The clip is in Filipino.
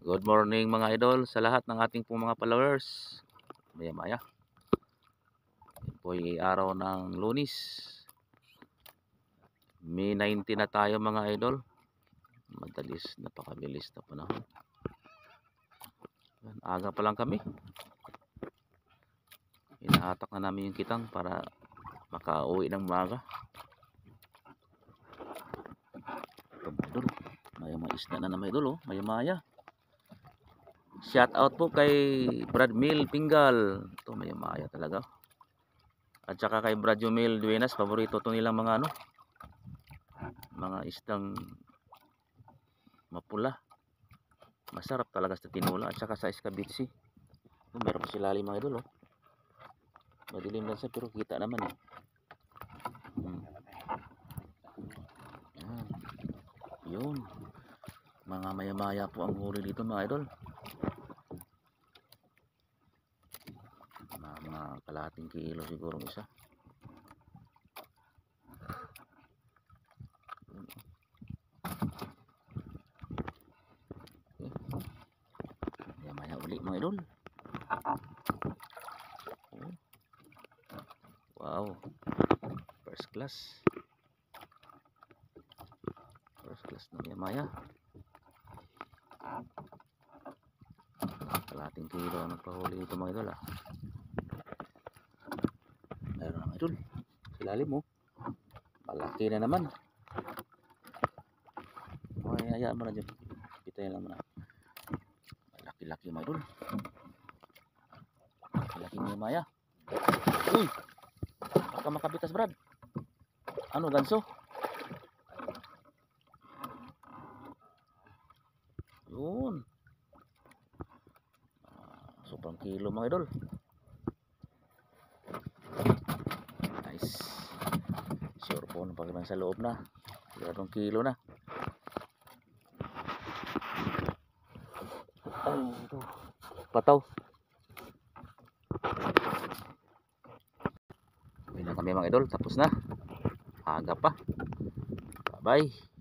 Good morning mga idol sa lahat ng ating pong mga followers. Maya-maya. Yan po ay araw ng Lunes. May 19 na tayo mga idol. Madalis, napakabilis na panahon. Aga pa lang kami. Inahatak na namin yung kitang para makauwi ng maaga. Ito mga idol. Maya-maya isda na naman idol. Maya-maya. Shout out po kay Brad Mil Pingal. Ito maya-maya talaga. At saka kay Brad Jumil Duenas, paborito to nilang mga mga isdang mapula. Masarap talaga sa tinula at saka sa escabeche. Meron pa sila mga idol Madilim lang siya pero kita naman Yan. Yun. Mga maya-maya po ang huli dito mga idol. Mga kalahating kilo siguro isa. Maya-maya uli mga idol. Wow. First class. First class na maya-maya. Kalahating kilo ang nagpahuli ito mga idol Meron mga idol. Silalim malaki na naman. Hayaan mo na dyan. Pitayin lang muna. Malaki-laki mga idol. Malaki niya maya. Uy! Baka makabitas Brad. Ano ganso? Yun. Sobrang kilo mga idol. Nice. Sure po pag sa loob na. Sigurong kilo na. Ay, ito. Pataw. Uwi na kami mga idol. Tapos na. Aga pa. Bye bye.